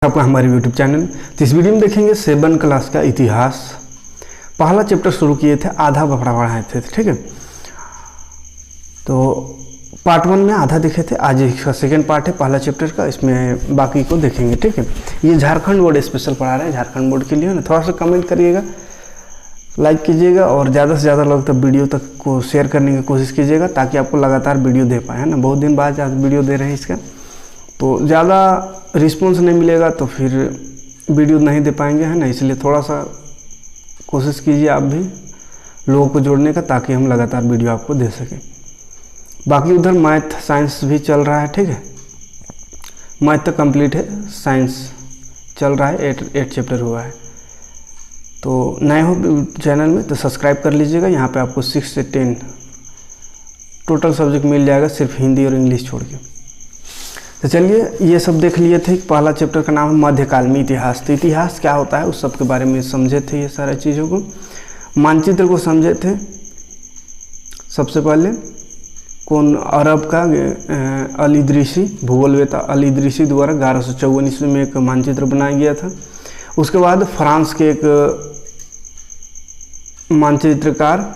आपका हमारे YouTube channel. तो इस वीडियो में देखेंगे 7 क्लास का इतिहास। पहला चैप्टर शुरू किए थे, आधा पढ़ाए थे, ठीक है। तो पार्ट 1 में आधा देखे थे, आज इसका सेकंड पार्ट है पहला चैप्टर का, इसमें बाकी को देखेंगे, ठीक है। ये झारखंड बोर्ड स्पेशल पढ़ा रहे हैं, झारखंड बोर्ड के लिए ना, थोड़ा सा कमेंट करिएगा, लाइक कीजिएगा और ज़्यादा से ज़्यादा लोग तक वीडियो तक को शेयर करने की कोशिश कीजिएगा ताकि आपको लगातार वीडियो दे पाए, है ना। बहुत दिन बाद आज वीडियो दे रहे हैं इसका, तो ज़्यादा रिस्पॉन्स नहीं मिलेगा तो फिर वीडियो नहीं दे पाएंगे, है ना। इसलिए थोड़ा सा कोशिश कीजिए आप भी लोगों को जोड़ने का, ताकि हम लगातार वीडियो आपको दे सकें। बाकी उधर मैथ साइंस भी चल रहा है, ठीक है। मैथ तो कंप्लीट है, साइंस चल रहा है, 8 चैप्टर हुआ है। तो नए हो चैनल में तो सब्सक्राइब कर लीजिएगा। यहाँ पे आपको 6 से 10 टोटल सब्जेक्ट मिल जाएगा, सिर्फ हिंदी और इंग्लिश छोड़ के। तो चलिए, ये सब देख लिए थे। पहला चैप्टर का नाम है मध्यकाल में इतिहास। तो इतिहास क्या होता है उस सब के बारे में समझे थे, ये सारे चीज़ों को, मानचित्र को समझे थे। सबसे पहले कौन, अरब का अल इदरीसी, भूगोलवेत्ता अल इदरीसी द्वारा 1154 ईस्वी में एक मानचित्र बनाया गया था। उसके बाद फ्रांस के एक मानचित्रकार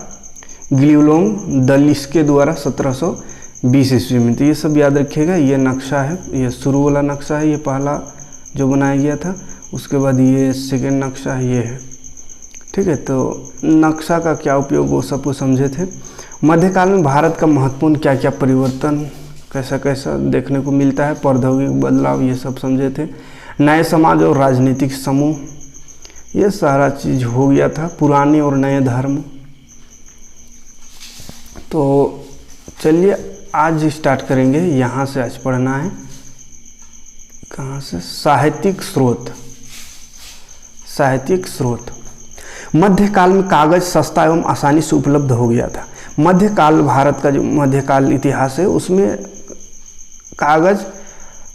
गिलियोम दलिस के द्वारा 1720 ईस्वी में। तो ये सब याद रखिएगा। ये नक्शा है, ये शुरू वाला नक्शा है, ये पहला जो बनाया गया था। उसके बाद ये सेकेंड नक्शा ये है, ठीक है। तो नक्शा का क्या उपयोग वो सब कुछ समझे थे। मध्यकाल में भारत का महत्वपूर्ण क्या क्या परिवर्तन, कैसा कैसा देखने को मिलता है, प्रौद्योगिक बदलाव, ये सब समझे थे। नए समाज और राजनीतिक समूह, ये सारा चीज़ हो गया था। पुराने और नए धर्म। तो चलिए आज स्टार्ट करेंगे। यहाँ से आज पढ़ना है, कहाँ से, साहित्यिक स्रोत। साहित्यिक स्रोत। मध्यकाल में कागज सस्ता एवं आसानी से उपलब्ध हो गया था। मध्यकाल, भारत का जो मध्यकाल इतिहास है उसमें कागज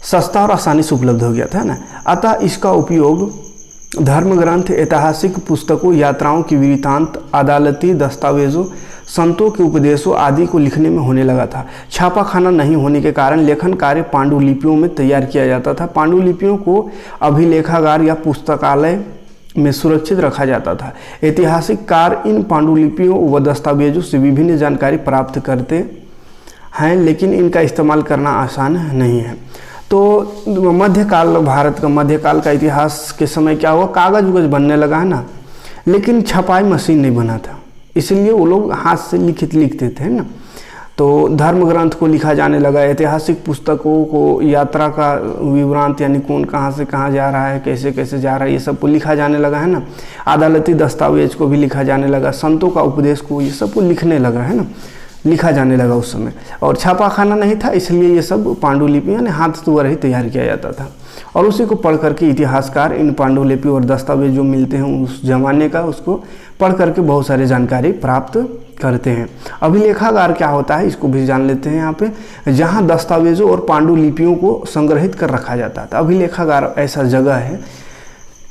सस्ता और आसानी से उपलब्ध हो गया था ना। अतः इसका उपयोग धर्म ग्रंथ, ऐतिहासिक पुस्तकों, यात्राओं की वृत्तांत, अदालती दस्तावेजों, संतों के उपदेशों आदि को लिखने में होने लगा था। छापाखाना नहीं होने के कारण लेखन कार्य पांडुलिपियों में तैयार किया जाता था। पांडुलिपियों को अभिलेखागार या पुस्तकालय में सुरक्षित रखा जाता था। ऐतिहासिक कार इन पांडुलिपियों व दस्तावेजों से विभिन्न जानकारी प्राप्त करते हैं, लेकिन इनका इस्तेमाल करना आसान नहीं है। तो मध्यकाल, भारत का मध्यकाल का इतिहास के समय क्या हुआ, कागज उगज बनने लगा है ना, लेकिन छपाई मशीन नहीं बना था, इसलिए वो लोग हाथ से लिखते थे ना। तो धर्म ग्रंथ को लिखा जाने लगा, ऐतिहासिक पुस्तकों को, यात्रा का विवरण यानी कौन कहाँ से कहाँ जा रहा है, कैसे कैसे जा रहा है, ये सब को लिखा जाने लगा है ना। अदालती दस्तावेज को भी लिखा जाने लगा, संतों का उपदेश को, ये सब को लिखने लगा है ना, लिखा जाने लगा उस समय। और छापाखाना नहीं था, इसलिए ये सब पांडुलिपि यानी हाथ द्वारा ही तैयार किया जाता था। और उसी को पढ़ करके इतिहासकार इन पांडुलिपि और दस्तावेज जो मिलते हैं उस जमाने का, उसको पढ़ करके बहुत सारी जानकारी प्राप्त करते हैं। अभिलेखागार क्या होता है इसको भी जान लेते हैं यहाँ पे, जहाँ दस्तावेजों और पांडुलिपियों को संग्रहित कर रखा जाता था। अभिलेखागार ऐसा जगह है,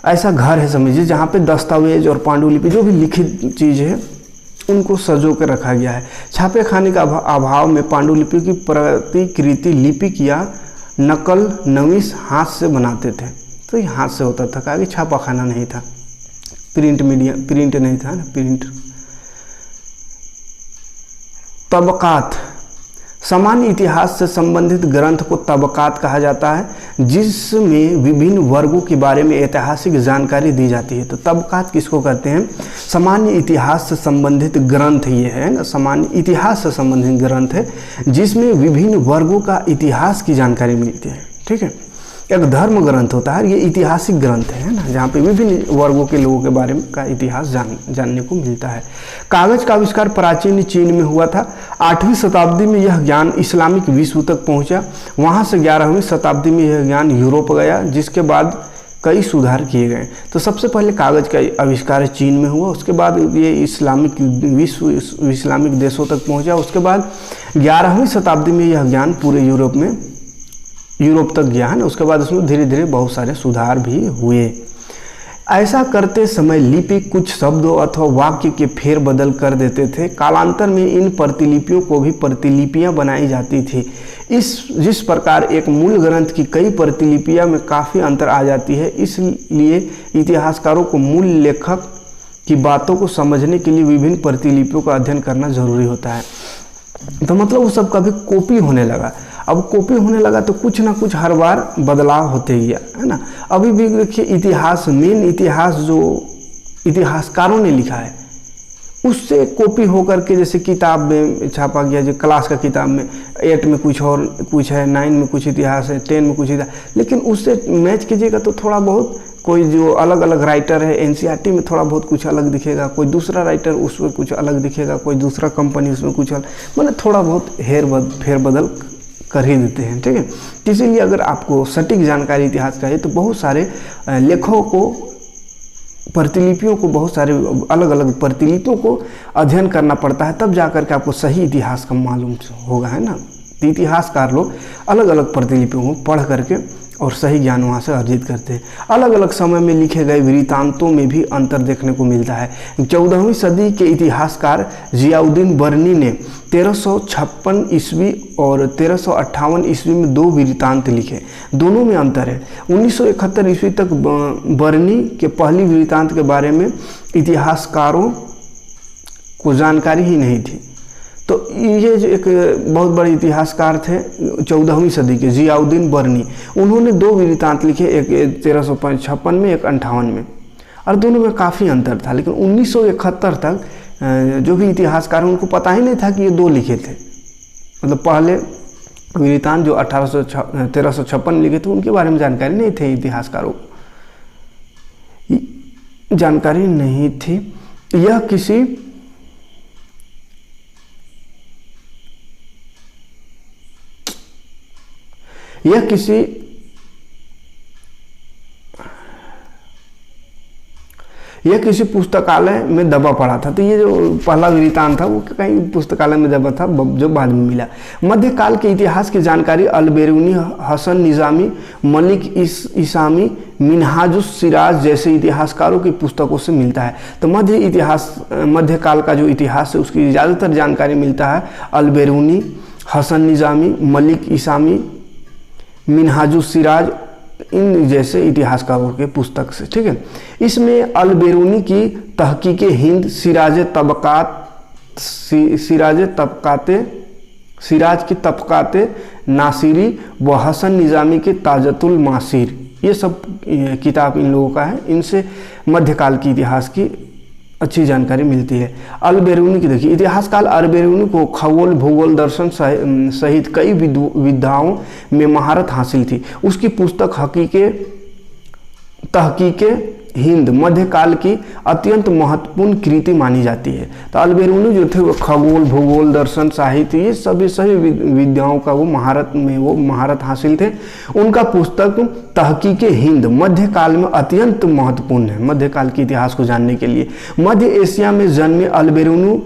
ऐसा घर है समझिए, जहाँ पे दस्तावेज और पांडुलिपि जो भी लिखित चीज़ है उनको सजो कर रखा गया है। छापे खाने का अभाव में पांडुलिपि की प्रतिकृति लिपिक या नकल नवीस हाथ से बनाते थे। तो ये हाथ से होता था, क्योंकि छापा खाना नहीं था, प्रिंट मीडिया, प्रिंट नहीं था ना, प्रिंट। तबकात, सामान्य इतिहास से संबंधित ग्रंथ को तबकात कहा जाता है, जिसमें विभिन्न वर्गों के बारे में ऐतिहासिक जानकारी दी जाती है। तो तबकात किसको कहते हैं, सामान्य इतिहास से संबंधित ग्रंथ ये है ना, सामान्य इतिहास से संबंधित ग्रंथ है जिसमें विभिन्न वर्गों का इतिहास की जानकारी मिलती है, ठीक है। एक धर्म ग्रंथ होता है, ये ऐतिहासिक ग्रंथ है ना, जहाँ पे विभिन्न वर्गों के लोगों के बारे में का इतिहास जानने को मिलता है। कागज का आविष्कार प्राचीन चीन में हुआ था। 8वीं शताब्दी में यह ज्ञान इस्लामिक विश्व तक पहुँचा। वहाँ से 11वीं शताब्दी में यह ज्ञान यूरोप गया, जिसके बाद कई सुधार किए गए। तो सबसे पहले कागज का आविष्कार चीन में हुआ, उसके बाद ये इस्लामिक विश्व, इस्लामिक देशों तक पहुँचा। उसके बाद 11वीं शताब्दी में यह ज्ञान पूरे यूरोप तक गया है ना। उसके बाद उसमें धीरे धीरे बहुत सारे सुधार भी हुए। ऐसा करते समय लिपि कुछ शब्दों अथवा वाक्य के फेर बदल कर देते थे। कालांतर में इन प्रतिलिपियों को भी प्रतिलिपियां बनाई जाती थी। जिस प्रकार एक मूल ग्रंथ की कई प्रतिलिपियां में काफ़ी अंतर आ जाती है, इसलिए इतिहासकारों को मूल लेखक की बातों को समझने के लिए विभिन्न प्रतिलिपियों का अध्ययन करना जरूरी होता है। तो मतलब वो सब कभी कॉपी होने लगा। अब कॉपी होने लगा तो कुछ ना कुछ हर बार बदलाव होते गया, है ना। अभी भी देखिए इतिहास, मेन इतिहास जो इतिहासकारों ने लिखा है उससे कॉपी होकर के, जैसे किताब में छापा गया, जो क्लास का किताब में 8 में कुछ है 9 में कुछ इतिहास है, 10 में कुछ इतिहास, लेकिन उससे मैच कीजिएगा तो थोड़ा बहुत कोई जो अलग अलग राइटर है एनसीईआरटी में थोड़ा बहुत कुछ अलग दिखेगा, कोई दूसरा राइटर उसमें कुछ अलग दिखेगा, कोई दूसरा कंपनी उसमें कुछ अलग, मतलब थोड़ा बहुत फेरबदल कर ही देते हैं, ठीक है। इसीलिए अगर आपको सटीक जानकारी इतिहास चाहिए तो बहुत सारे लेखों को, प्रतिलिपियों को, बहुत सारे अलग अलग प्रतिलिपियों को अध्ययन करना पड़ता है, तब जाकर के आपको सही इतिहास का मालूम होगा, है ना। तो इतिहासकार लोग अलग अलग प्रतिलिपियों को पढ़ करके और सही ज्ञान वहाँ से अर्जित करते हैं। अलग अलग समय में लिखे गए वृत्तांतों में भी अंतर देखने को मिलता है। 14वीं सदी के इतिहासकार जियाउद्दीन बरनी ने 1356 ईस्वी और 1358 ईस्वी में 2 वृत्तांत लिखे, दोनों में अंतर है। 1971 ईस्वी तक बरनी के पहली वृत्तांत के बारे में इतिहासकारों को जानकारी ही नहीं थी। तो ये जो एक बहुत बड़े इतिहासकार थे 14वीं सदी के, जियाउद्दीन बरनी, उन्होंने 2 वृत्तांत लिखे, एक 1356 में, एक 58 में, और दोनों में काफ़ी अंतर था। लेकिन 1971 तक जो भी इतिहासकार हैं उनको पता ही नहीं था कि ये 2 लिखे थे। मतलब पहले वृत्तांत जो 1356 लिखे थे उनके बारे में जानकारी नहीं थे, इतिहासकारों को जानकारी नहीं थी। यह किसी पुस्तकालय में दबा पड़ा था। तो ये जो पहला वृत्तांत था वो कहीं पुस्तकालय में दबा था, जो बाद में मिला। मध्यकाल के इतिहास की जानकारी अल-बेरूनी, हसन निजामी, मलिक इसामी, मिनहाजुस सिराज जैसे इतिहासकारों की पुस्तकों से मिलता है। तो मध्यकाल का जो इतिहास है उसकी ज़्यादातर जानकारी मिलता है अल-बेरूनी, हसन निजामी, मलिक इसामी, मिनहाजुस सिराज, इन जैसे इतिहासकारों के पुस्तक से, ठीक है। इसमें अल-बेरूनी की तहकीक हिंद, सिराज की तबकाते नासिरी व हसन निजामी के ताजतुल मासिर, ये सब किताब इन लोगों का है। इनसे मध्यकाल की इतिहास की अच्छी जानकारी मिलती है। अल-बेरूनी की देखिए, इतिहासकाल अल-बेरूनी को खगोल, भूगोल, दर्शन सहित कई विधाओं में महारत हासिल थी। उसकी पुस्तक तहकीके हिंद मध्यकाल की अत्यंत महत्वपूर्ण कृति मानी जाती है। तो अल-बेरूनी जो थे वो खगोल, भूगोल, दर्शन, साहित्य, ये सभी विद्याओं का वो महारत हासिल थे। उनका पुस्तक तहकीके हिंद मध्यकाल में अत्यंत महत्वपूर्ण है, मध्यकाल के इतिहास को जानने के लिए। मध्य एशिया में जन्मे अल-बेरूनी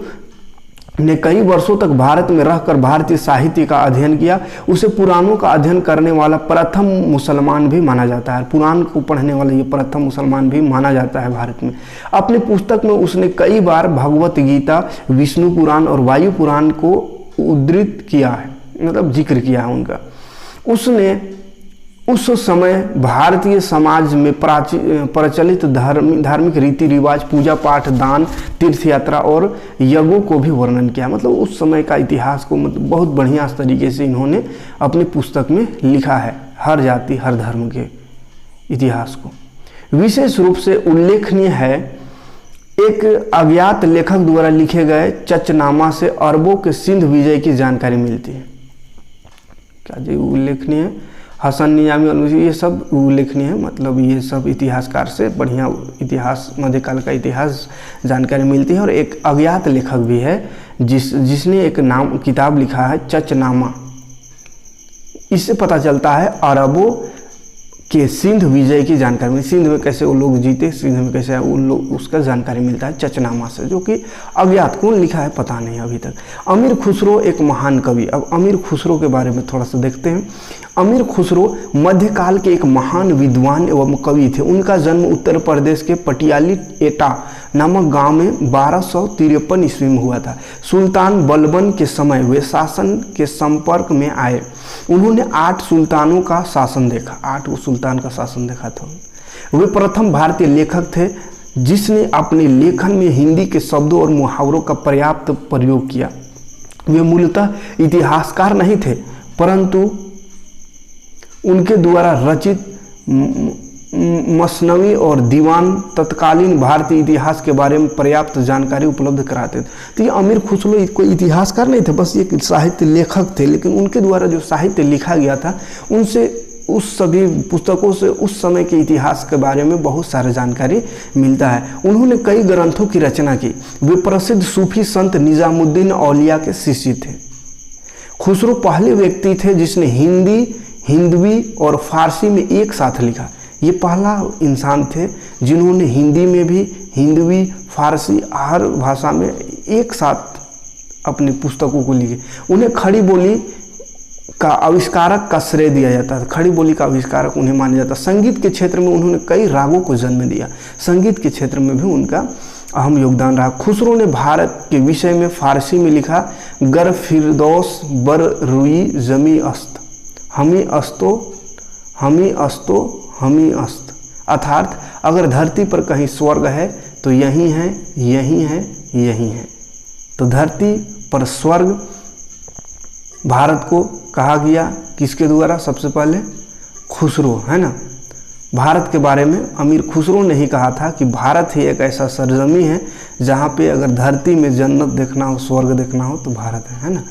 ने कई वर्षों तक भारत में रहकर भारतीय साहित्य का अध्ययन किया। उसे पुराणों का अध्ययन करने वाला प्रथम मुसलमान भी माना जाता है। पुराण को पढ़ने वाला ये प्रथम मुसलमान भी माना जाता है भारत में। अपने पुस्तक में उसने कई बार भगवत गीता, विष्णु पुराण और वायु पुराण को उद्धृत किया है, मतलब जिक्र किया है उनका। उसने उस समय भारतीय समाज में प्रचलित धार्मिक रीति रिवाज, पूजा पाठ, दान, तीर्थ यात्रा और यज्ञों को भी वर्णन किया। मतलब उस समय का इतिहास को मतलब बहुत बढ़िया तरीके से इन्होंने अपनी पुस्तक में लिखा है, हर जाति हर धर्म के इतिहास को। विशेष रूप से उल्लेखनीय है एक अज्ञात लेखक द्वारा लिखे गए चचनामा से अरबों के सिंध विजय की जानकारी मिलती है। क्या जी उल्लेखनीय है? हसन निजामी, ये सब उल्लेखनीय है। मतलब ये सब इतिहासकार से बढ़िया इतिहास, मध्यकाल का इतिहास जानकारी मिलती है। और एक अज्ञात लेखक भी है जिसने एक किताब लिखा है चचनामा। इससे पता चलता है अरबों के सिंध विजय की जानकारी, सिंध में कैसे वो लोग जीते, सिंध में कैसे उन लोग, उसका जानकारी मिलता है चचनामा से, जो कि अज्ञात कौन लिखा है पता नहीं अभी तक। अमीर खुसरो एक महान कवि। अब अमीर खुसरो के बारे में थोड़ा सा देखते हैं। अमीर खुसरो मध्यकाल के एक महान विद्वान एवं कवि थे। उनका जन्म उत्तर प्रदेश के पटियाली एटा नामक गांव में 1253 ईस्वी में हुआ था। सुल्तान बलबन के समय वे शासन के संपर्क में आए। उन्होंने 8 सुल्तानों का शासन देखा, 8 सुल्तान का शासन देखा था। वे प्रथम भारतीय लेखक थे जिसने अपने लेखन में हिंदी के शब्दों और मुहावरों का पर्याप्त प्रयोग किया। वे मूलतः इतिहासकार नहीं थे, परंतु उनके द्वारा रचित मसनवी और दीवान तत्कालीन भारतीय इतिहास के बारे में पर्याप्त जानकारी उपलब्ध कराते थे। तो ये अमीर खुसरो कोई इतिहासकार नहीं थे, बस ये साहित्य लेखक थे, लेकिन उनके द्वारा जो साहित्य लिखा गया था उनसे, उस सभी पुस्तकों से उस समय के इतिहास के बारे में बहुत सारी जानकारी मिलता है। उन्होंने कई ग्रंथों की रचना की। वे प्रसिद्ध सूफी संत निजामुद्दीन औलिया के शिष्य थे। खुसरो पहले व्यक्ति थे जिसने हिंदी, हिंदवी और फारसी में एक साथ लिखा। ये पहला इंसान थे जिन्होंने हिंदी में भी, हिंदवी, फारसी हर भाषा में एक साथ अपनी पुस्तकों को लिखे। उन्हें खड़ी बोली का आविष्कारक का श्रेय दिया जाता था। खड़ी बोली का आविष्कारक उन्हें माना जाता। संगीत के क्षेत्र में उन्होंने कई रागों को जन्म दिया। संगीत के क्षेत्र में भी उनका अहम योगदान रहा। खुसरो ने भारत के विषय में फारसी में लिखा, गर फिरदौस बर रुई जमी अस्त हमी अस्तो हमी अस्तो हमी अस्त, अर्थात अगर धरती पर कहीं स्वर्ग है तो यही है, यही है, यही है। तो धरती पर स्वर्ग भारत को कहा गया किसके द्वारा? सबसे पहले खुसरो, है ना। भारत के बारे में अमीर खुसरो ने ही कहा था कि भारत ही एक ऐसा सरजमी है जहाँ पे अगर धरती में जन्नत देखना हो, स्वर्ग देखना हो तो भारत है ना।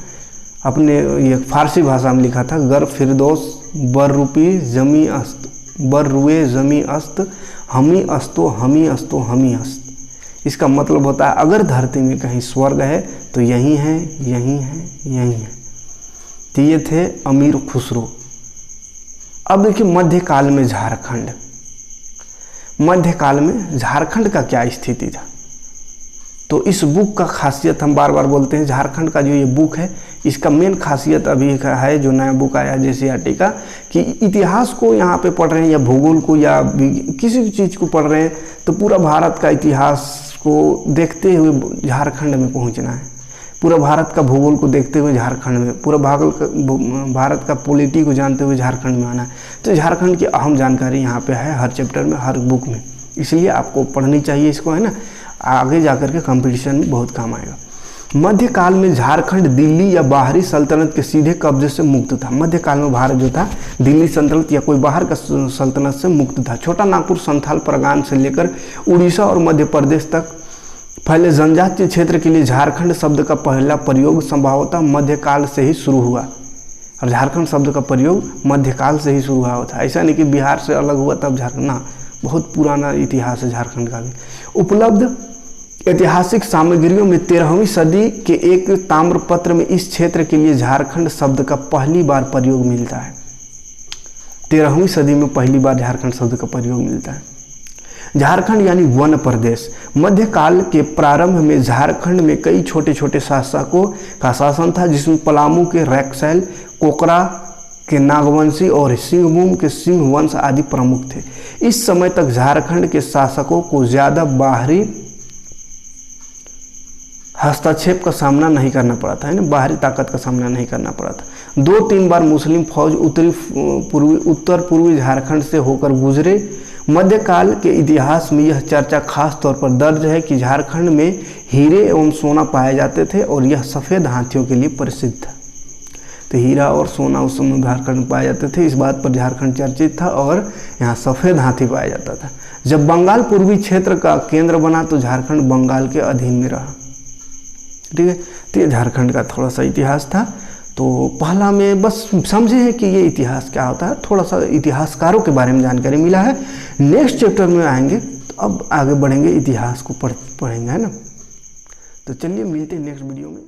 अपने ये फारसी भाषा में लिखा था, गर फिरदौस बर रुपी जमी अस्त बर रुए जमी अस्त हमी अस्तो हमी अस्तो हमी अस्त। इसका मतलब होता है अगर धरती में कहीं स्वर्ग है तो यही है, यही है, यही है। तो ये थे अमीर खुसरो। अब देखिए मध्यकाल में झारखंड। मध्यकाल में झारखंड का क्या स्थिति था? तो इस बुक का खासियत हम बार बार बोलते हैं, झारखंड का जो ये बुक है इसका मेन खासियत अभी है जो नया बुक आया JCERT का, कि इतिहास को यहाँ पे पढ़ रहे हैं या भूगोल को या किसी भी चीज़ को पढ़ रहे हैं तो पूरा भारत का इतिहास को देखते हुए झारखंड में पहुँचना है। पूरा भारत का भूगोल को देखते हुए झारखंड में, पूरा भारत का पॉलिटी को जानते हुए झारखंड में आना है। तो झारखंड की अहम जानकारी यहाँ पे है हर चैप्टर में, हर बुक में, इसलिए आपको पढ़नी चाहिए इसको, है ना। आगे जाकर के कंपटीशन में बहुत काम आएगा। मध्यकाल में झारखंड दिल्ली या बाहरी सल्तनत के सीधे कब्जे से मुक्त था। मध्यकाल में भारत जो था दिल्ली सल्तनत या कोई बाहर का सल्तनत से मुक्त था। छोटा नागपुर संथाल परगान से लेकर उड़ीसा और मध्य प्रदेश तक फैले जनजातीय क्षेत्र के लिए झारखंड शब्द का पहला प्रयोग संभवतः मध्यकाल से ही शुरू हुआ। और झारखंड शब्द का प्रयोग मध्यकाल से ही शुरू हुआ था। ऐसा नहीं कि बिहार से अलग हुआ तब झारखंड, ना, बहुत पुराना इतिहास है झारखंड का भी। उपलब्ध ऐतिहासिक सामग्रियों में 13वीं सदी के एक ताम्रपत्र में इस क्षेत्र के लिए झारखंड शब्द का पहली बार प्रयोग मिलता है। 13वीं सदी में पहली बार झारखंड शब्द का प्रयोग मिलता है। झारखंड यानी वन प्रदेश। मध्यकाल के प्रारंभ में झारखंड में कई छोटे छोटे शासकों का शासन था, जिसमें पलामू के रैक्सैल, कोकरा के नागवंशी और सिंहभूम के सिंह वंश आदि प्रमुख थे। इस समय तक झारखंड के शासकों को ज़्यादा बाहरी हस्तक्षेप का सामना नहीं करना पड़ा था, है ना, बाहरी ताकत का सामना नहीं करना पड़ा था। 2-3 बार मुस्लिम फौज उत्तर पूर्वी झारखंड से होकर गुजरे। मध्यकाल के इतिहास में यह चर्चा खास तौर पर दर्ज है कि झारखंड में हीरे एवं सोना पाए जाते थे और यह सफ़ेद हाथियों के लिए प्रसिद्ध था। तो हीरा और सोना उस समय झारखंड में पाए जाते थे, इस बात पर झारखंड चर्चित था और यहाँ सफ़ेद हाथी पाया जाता था। जब बंगाल पूर्वी क्षेत्र का केंद्र बना तो झारखंड बंगाल के अधीन में रहा। ठीक है, तो ये झारखंड का थोड़ा सा इतिहास था। तो पहला में बस समझे हैं कि ये इतिहास क्या होता है, थोड़ा सा इतिहासकारों के बारे में जानकारी मिला है। नेक्स्ट चैप्टर में आएंगे तो अब आगे बढ़ेंगे, इतिहास को पढ़ेंगे, है ना। तो चलिए मिलते हैं नेक्स्ट वीडियो में।